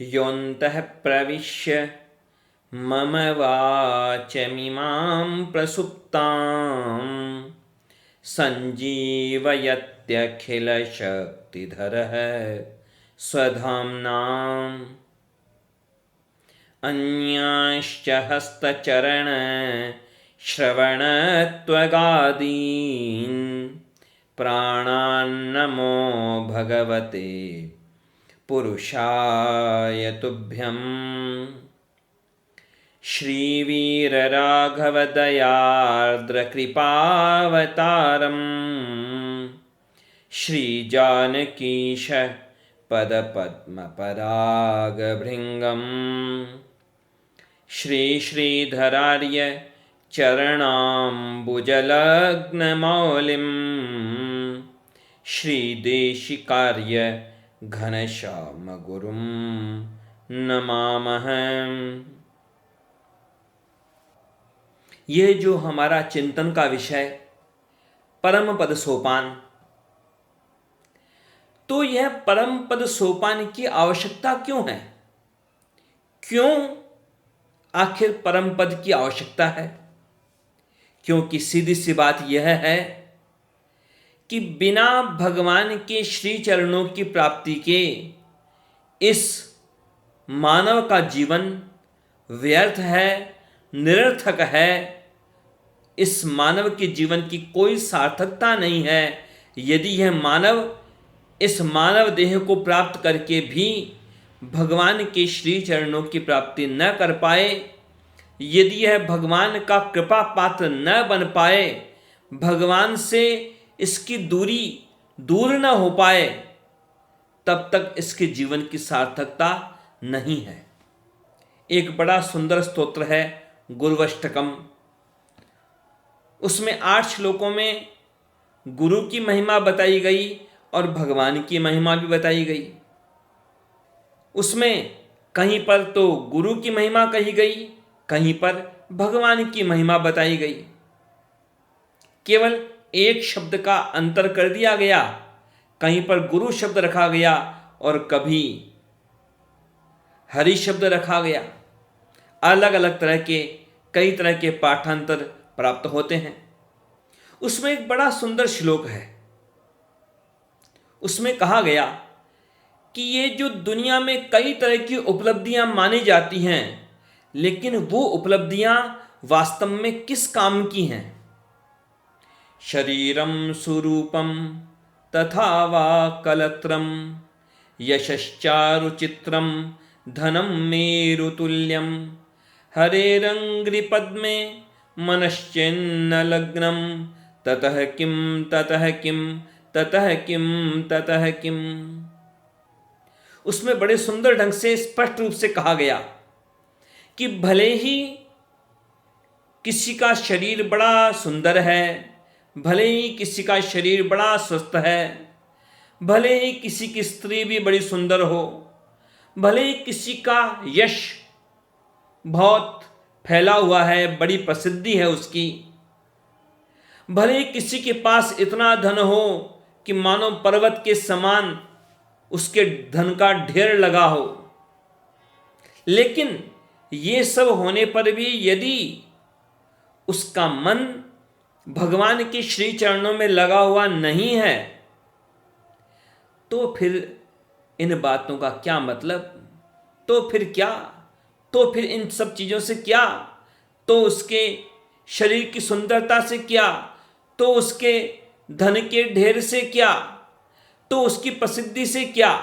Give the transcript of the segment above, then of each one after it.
योऽन्तः प्रविश्य मम वाचमिमां प्रसुप्तां सञ्जीवयत्यखिलशक्तिधरः स्वधाम्नाम् अन्यांश्च हस्तचरणश्रवणत्वगादीन् प्राणान्नमो भगवते पुरुषाय तुभ्यम्। श्रीवीरराघवदयार्द्रकृपावतारम् श्रीजानकीश पदपद्मपरागभृङ्गम् श्रीश्रीधरार्य चरणाम्बुजलग्नमौलिं श्रीदेशिकार्य घनश्यामगुरुं नमामः। ये जो हमारा चिंतन का विषय परम पद सोपान, तो यह परम पद सोपान की आवश्यकता क्यों है? क्यों आखिर परम पद की आवश्यकता है? क्योंकि सीधी सी बात यह है कि बिना भगवान के श्री चरणों की प्राप्ति के इस मानव का जीवन व्यर्थ है, निरर्थक है। इस मानव के जीवन की कोई सार्थकता नहीं है यदि यह मानव इस मानव देह को प्राप्त करके भी भगवान के श्री चरणों की प्राप्ति न कर पाए, यदि यह भगवान का कृपा पात्र न बन पाए, भगवान से इसकी दूरी दूर न हो पाए, तब तक इसके जीवन की सार्थकता नहीं है। एक बड़ा सुंदर स्तोत्र है गुरुवष्टकम। उसमें 8 श्लोकों में गुरु की महिमा बताई गई और भगवान की महिमा भी बताई गई। उसमें कहीं पर तो गुरु की महिमा कही गई, कहीं पर भगवान की महिमा बताई गई। केवल एक शब्द का अंतर कर दिया गया, कहीं पर गुरु शब्द रखा गया और कभी हरि शब्द रखा गया। अलग अलग तरह के कई तरह के पाठांतर प्राप्त होते हैं। उसमें एक बड़ा सुंदर श्लोक है। उसमें कहा गया कि ये जो दुनिया में कई तरह की उपलब्धियां मानी जाती हैं, लेकिन वो उपलब्धियां वास्तव में किस काम की हैं? शरीरम सुरूपम तथा वा कलत्रम यशश्चारुचित्रम धनम मेरुतुल्यम हरेरंग्रिपद्मे मनश्चेन्न लग्नम ततः किम ततः किम ततः किम ततः किम। उसमें बड़े सुंदर ढंग से स्पष्ट रूप से कहा गया कि भले ही किसी का शरीर बड़ा सुंदर है, भले ही किसी का शरीर बड़ा स्वस्थ है, भले ही किसी की स्त्री भी बड़ी सुंदर हो, भले ही किसी का यश बहुत फैला हुआ है, बड़ी प्रसिद्धि है उसकी, भले ही किसी के पास इतना धन हो कि मानो पर्वत के समान उसके धन का ढेर लगा हो, लेकिन ये सब होने पर भी यदि उसका मन भगवान के श्री चरणों में लगा हुआ नहीं है, तो फिर इन बातों का क्या मतलब? तो फिर क्या? तो फिर इन सब चीज़ों से क्या? तो उसके शरीर की सुंदरता से क्या? तो उसके धन के ढेर से क्या? तो उसकी प्रसिद्धि से क्या?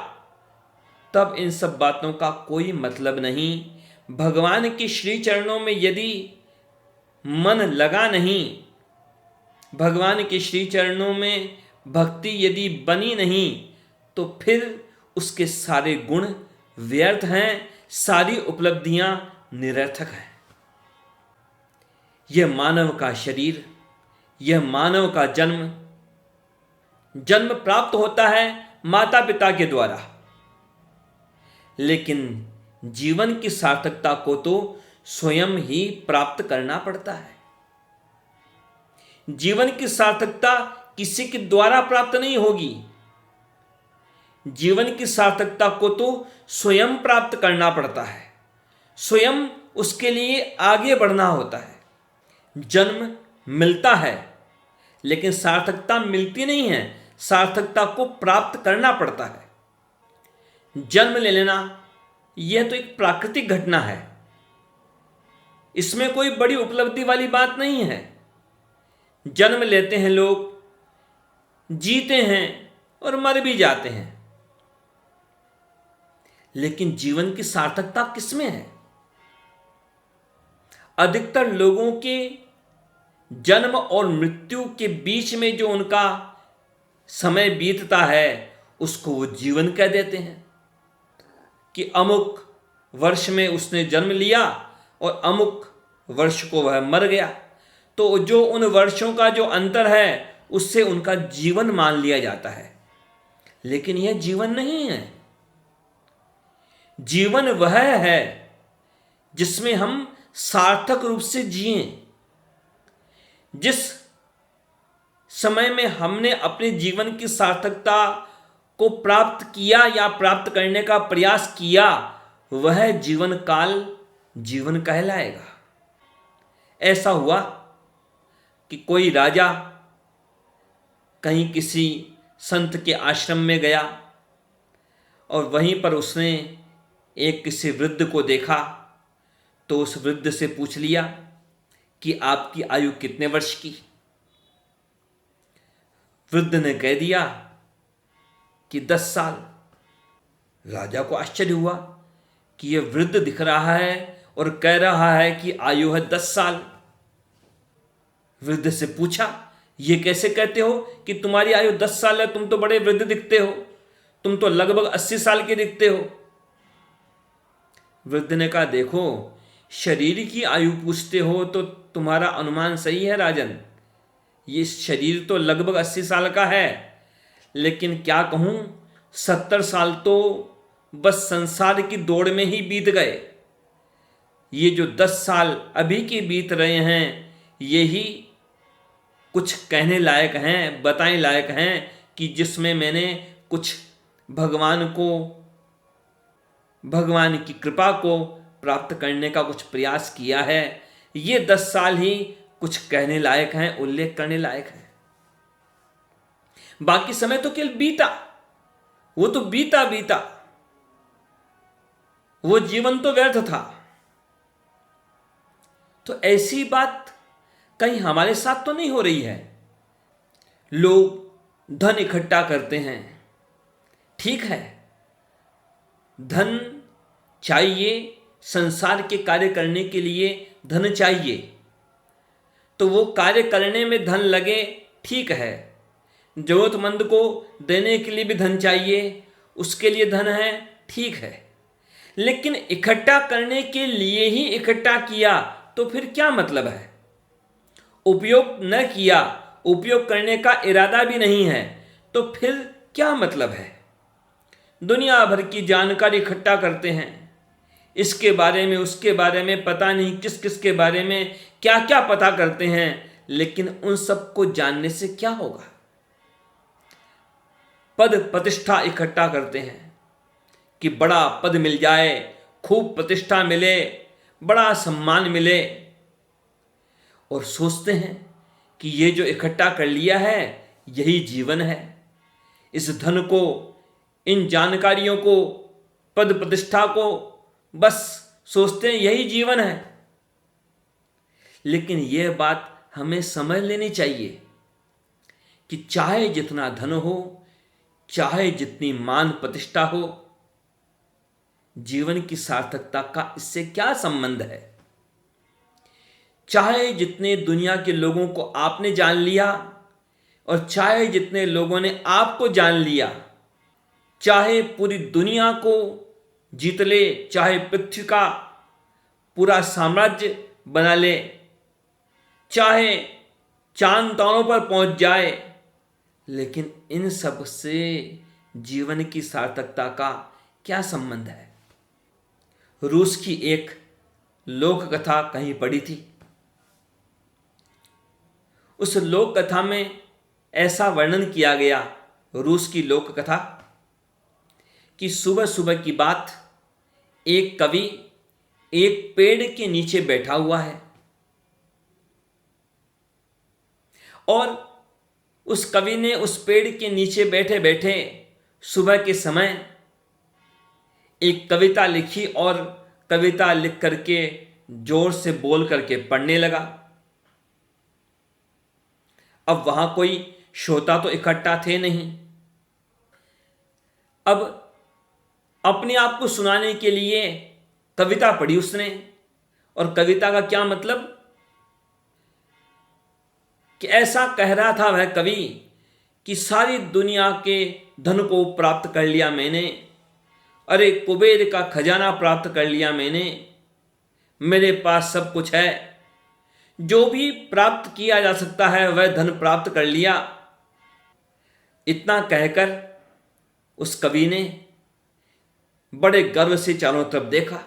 तब इन सब बातों का कोई मतलब नहीं। भगवान के श्री चरणों में यदि मन लगा नहीं, भगवान के श्री चरणों में भक्ति यदि बनी नहीं, तो फिर उसके सारे गुण व्यर्थ हैं, सारी उपलब्धियां निरर्थक हैं। यह मानव का शरीर, यह मानव का जन्म प्राप्त होता है माता पिता के द्वारा, लेकिन जीवन की सार्थकता को तो स्वयं ही प्राप्त करना पड़ता है। जीवन की सार्थकता किसी के द्वारा प्राप्त नहीं होगी। जीवन की सार्थकता को तो स्वयं प्राप्त करना पड़ता है, स्वयं उसके लिए आगे बढ़ना होता है। जन्म मिलता है लेकिन सार्थकता मिलती नहीं है, सार्थकता को प्राप्त करना पड़ता है। जन्म ले लेना यह तो एक प्राकृतिक घटना है, इसमें कोई बड़ी उपलब्धि वाली बात नहीं है। जन्म लेते हैं लोग, जीते हैं और मर भी जाते हैं, लेकिन जीवन की सार्थकता किसमें है? अधिकतर लोगों के जन्म और मृत्यु के बीच में जो उनका समय बीतता है उसको वो जीवन कह देते हैं कि अमुक वर्ष में उसने जन्म लिया और अमुक वर्ष को वह मर गया। तो जो उन वर्षों का जो अंतर है उससे उनका जीवन मान लिया जाता है, लेकिन यह जीवन नहीं है। जीवन वह है जिसमें हम सार्थक रूप से जिएं। जिस समय में हमने अपने जीवन की सार्थकता को प्राप्त किया या प्राप्त करने का प्रयास किया, वह जीवन काल जीवन कहलाएगा। ऐसा हुआ कि कोई राजा कहीं किसी संत के आश्रम में गया और वहीं पर उसने एक किसी वृद्ध को देखा, तो उस वृद्ध से पूछ लिया कि आपकी आयु कितने वर्ष की? वृद्ध ने कह दिया कि 10 साल। राजा को आश्चर्य हुआ कि यह वृद्ध दिख रहा है और कह रहा है कि आयु है 10 साल। वृद्ध से पूछा, ये कैसे कहते हो कि तुम्हारी आयु 10 साल है? तुम तो बड़े वृद्ध दिखते हो, तुम तो लगभग 80 साल के दिखते हो। वृद्ध ने कहा, देखो, शरीर की आयु पूछते हो तो तुम्हारा अनुमान सही है राजन, ये शरीर तो लगभग 80 साल का है, लेकिन क्या कहूँ 70 साल तो बस संसार की दौड़ में ही बीत गए। ये जो 10 साल अभी के बीत रहे हैं, यही कुछ कहने लायक हैं, बताने लायक हैं कि जिसमें मैंने कुछ भगवान की कृपा को प्राप्त करने का कुछ प्रयास किया है। ये 10 साल ही कुछ कहने लायक हैं, उल्लेख करने लायक हैं। बाकी समय तो केवल बीता, वो तो बीता, वो जीवन तो व्यर्थ था। तो ऐसी बात कहीं हमारे साथ तो नहीं हो रही है। लोग धन इकट्ठा करते हैं, ठीक है, धन चाहिए, संसार के कार्य करने के लिए धन चाहिए, तो वो कार्य करने में धन लगे, ठीक है। जरूरतमंद को देने के लिए भी धन चाहिए, उसके लिए धन है, ठीक है। लेकिन इकट्ठा करने के लिए ही इकट्ठा किया तो फिर क्या मतलब है? उपयोग न किया, उपयोग करने का इरादा भी नहीं है, तो फिर क्या मतलब है? दुनिया भर की जानकारी इकट्ठा करते हैं, इसके बारे में, उसके बारे में, पता नहीं किस किस के बारे में क्या क्या पता करते हैं, लेकिन उन सब को जानने से क्या होगा? पद प्रतिष्ठा इकट्ठा करते हैं कि बड़ा पद मिल जाए, खूब प्रतिष्ठा मिले, बड़ा सम्मान मिले, और सोचते हैं कि ये जो इकट्ठा कर लिया है यही जीवन है। इस धन को, इन जानकारियों को, पद प्रतिष्ठा को बस सोचते हैं यही जीवन है। लेकिन यह बात हमें समझ लेनी चाहिए कि चाहे जितना धन हो, चाहे जितनी मान प्रतिष्ठा हो, जीवन की सार्थकता का इससे क्या संबंध है? चाहे जितने दुनिया के लोगों को आपने जान लिया और चाहे जितने लोगों ने आपको जान लिया, चाहे पूरी दुनिया को जीत ले, चाहे पृथ्वी का पूरा साम्राज्य बना ले, चाहे चांद तारों पर पहुंच जाए, लेकिन इन सब से जीवन की सार्थकता का क्या संबंध है? रूस की एक लोक कथा कहीं पढ़ी थी। उस लोक कथा में ऐसा वर्णन किया गया, रूस की लोक कथा, कि सुबह सुबह की बात, एक कवि एक पेड़ के नीचे बैठा हुआ है और उस कवि ने उस पेड़ के नीचे बैठे बैठे सुबह के समय एक कविता लिखी और कविता लिख करके जोर से बोल करके पढ़ने लगा। अब वहां कोई श्रोता तो इकट्ठा थे नहीं। अब अपने आप को सुनाने के लिए कविता पढ़ी उसने। और कविता का क्या मतलब कि ऐसा कह रहा था वह कवि कि सारी दुनिया के धन को प्राप्त कर लिया मैंने, अरे कुबेर का खजाना प्राप्त कर लिया मैंने, मेरे पास सब कुछ है, जो भी प्राप्त किया जा सकता है वह धन प्राप्त कर लिया। इतना कहकर उस कवि ने बड़े गर्व से चारों तरफ देखा।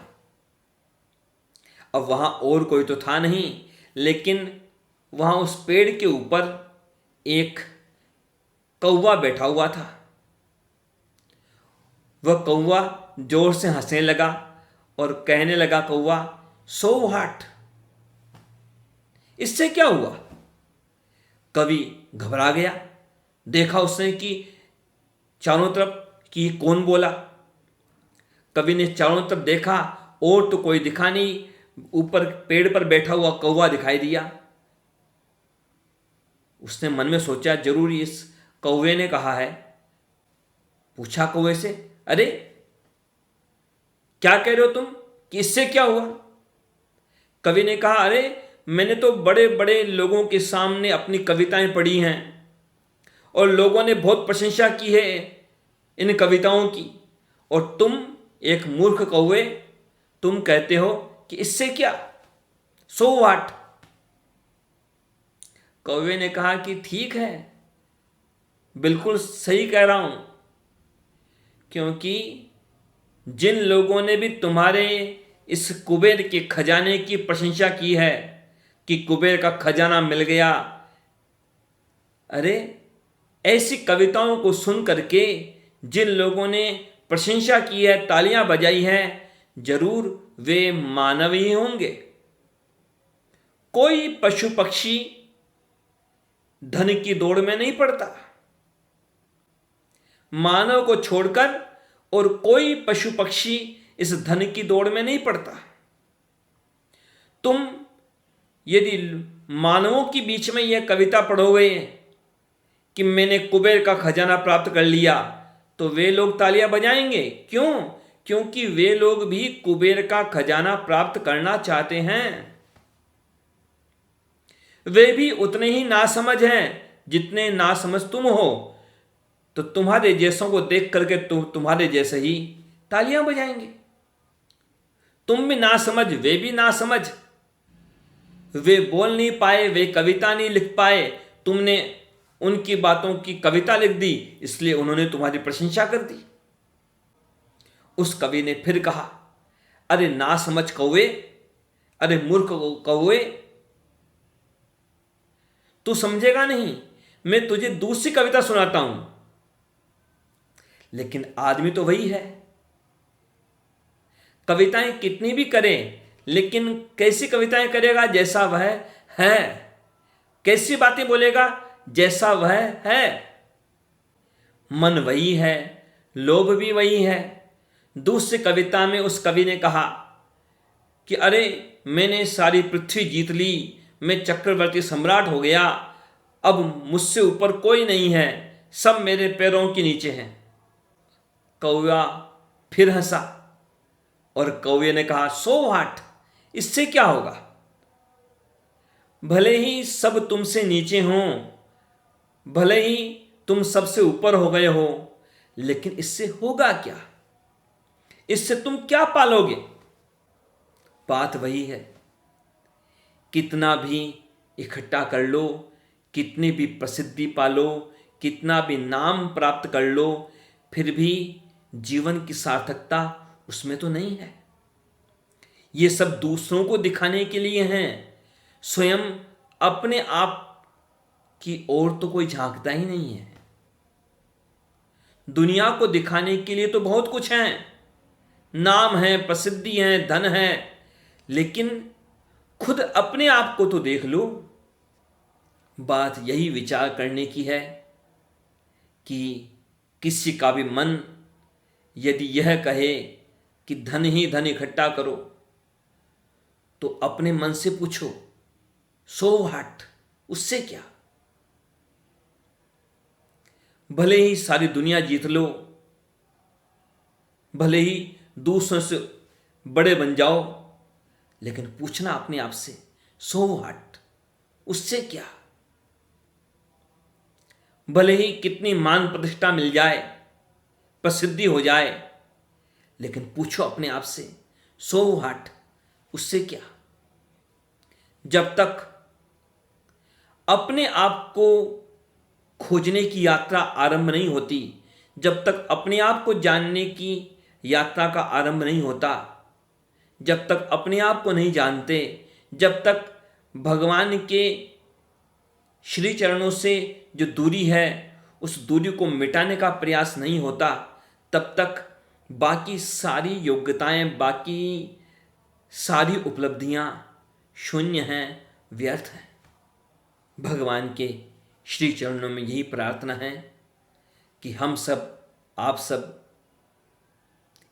अब वहां और कोई तो था नहीं, लेकिन वहां उस पेड़ के ऊपर एक कौवा बैठा हुआ था। वह कौवा जोर से हंसने लगा और कहने लगा, कौवा सो व्हाट, इससे क्या हुआ? कवि घबरा गया। देखा उसने कि चारों तरफ कि कौन बोला। कवि ने चारों तरफ देखा और तो कोई दिखा नहीं, ऊपर पेड़ पर बैठा हुआ कौवा दिखाई दिया। उसने मन में सोचा, जरूर इस कौवे ने कहा है। पूछा कौवे से, अरे क्या कह रहे हो तुम कि इससे क्या हुआ? कवि ने कहा, अरे मैंने तो बड़े बड़े लोगों के सामने अपनी कविताएं पढ़ी हैं और लोगों ने बहुत प्रशंसा की है इन कविताओं की, और तुम एक मूर्ख कौवे, तुम कहते हो कि इससे क्या, सो व्हाट। कौवे ने कहा कि ठीक है, बिल्कुल सही कह रहा हूं, क्योंकि जिन लोगों ने भी तुम्हारे इस कुबेर के खजाने की प्रशंसा की है कि कुबेर का खजाना मिल गया, अरे ऐसी कविताओं को सुन करके जिन लोगों ने प्रशंसा की है, तालियां बजाई है, जरूर वे मानव ही होंगे। कोई पशु पक्षी धन की दौड़ में नहीं पड़ता। मानव को छोड़कर और कोई पशु पक्षी इस धन की दौड़ में नहीं पड़ता। तुम यदि मानवों के बीच में यह कविता पढ़ोगे कि मैंने कुबेर का खजाना प्राप्त कर लिया, तो वे लोग तालियां बजाएंगे। क्यों? क्योंकि वे लोग भी कुबेर का खजाना प्राप्त करना चाहते हैं। वे भी उतने ही नासमझ हैं जितने नासमझ तुम हो। तो तुम्हारे जैसों को देख करके तुम्हारे जैसे ही तालियां बजाएंगे। तुम भी नासमझ, वे भी नासमझ। वे बोल नहीं पाए, वे कविता नहीं लिख पाए, तुमने उनकी बातों की कविता लिख दी, इसलिए उन्होंने तुम्हारी प्रशंसा कर दी। उस कवि ने फिर कहा, अरे नासमझ कौवे, अरे मूर्ख कौवे, तू समझेगा नहीं, मैं तुझे दूसरी कविता सुनाता हूं। लेकिन आदमी तो वही है। कविताएं कितनी भी करें, लेकिन कैसी कविताएं करेगा? जैसा वह है। कैसी बातें बोलेगा? जैसा वह है। मन वही है, लोभ भी वही है। दूसरी कविता में उस कवि ने कहा कि अरे मैंने सारी पृथ्वी जीत ली, मैं चक्रवर्ती सम्राट हो गया, अब मुझसे ऊपर कोई नहीं है, सब मेरे पैरों के नीचे हैं। कौवा फिर हंसा और कौवे ने कहा, सो व्हाट, इससे क्या होगा? भले ही सब तुमसे नीचे हों, भले ही तुम सबसे ऊपर हो गए हो, लेकिन इससे होगा क्या? इससे तुम क्या पालोगे? बात वही है। कितना भी इकट्ठा कर लो, कितनी भी प्रसिद्धि पालो, कितना भी नाम प्राप्त कर लो, फिर भी जीवन की सार्थकता उसमें तो नहीं है। ये सब दूसरों को दिखाने के लिए हैं, स्वयं अपने आप की ओर तो कोई झांकता ही नहीं है। दुनिया को दिखाने के लिए तो बहुत कुछ है, नाम है, प्रसिद्धि है, धन है, लेकिन खुद अपने आप को तो देख लो। बात यही विचार करने की है कि किसी का भी मन यदि यह कहे कि धन ही धन इकट्ठा करो, तो अपने मन से पूछो, सो व्हाट, उससे क्या? भले ही सारी दुनिया जीत लो, भले ही दूसरों से बड़े बन जाओ, लेकिन पूछना अपने आप से, सो व्हाट, उससे क्या? भले ही कितनी मान प्रतिष्ठा मिल जाए, प्रसिद्धि हो जाए, लेकिन पूछो अपने आप से, सो व्हाट, उससे क्या? जब तक अपने आप को खोजने की यात्रा आरंभ नहीं होती, जब तक अपने आप को जानने की यात्रा का आरंभ नहीं होता, जब तक अपने आप को नहीं जानते, जब तक भगवान के श्री चरणों से जो दूरी है उस दूरी को मिटाने का प्रयास नहीं होता, तब तक बाकी सारी योग्यताएं, बाकी सारी उपलब्धियां शून्य हैं, व्यर्थ हैं। भगवान के श्री चरणों में यही प्रार्थना है कि हम सब, आप सब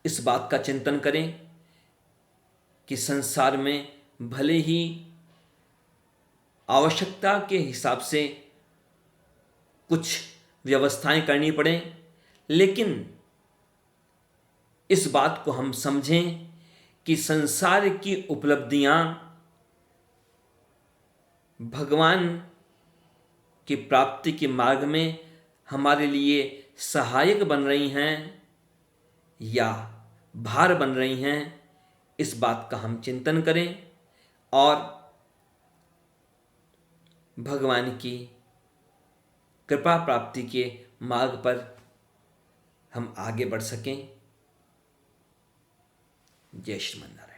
इस बात का चिंतन करें कि संसार में भले ही आवश्यकता के हिसाब से कुछ व्यवस्थाएं करनी पड़े, लेकिन इस बात को हम समझें कि संसार की उपलब्धियां भगवान की प्राप्ति के मार्ग में हमारे लिए सहायक बन रही हैं या भार बन रही हैं, इस बात का हम चिंतन करें और भगवान की कृपा प्राप्ति के मार्ग पर हम आगे बढ़ सकें। जय श्रीमन नारायण।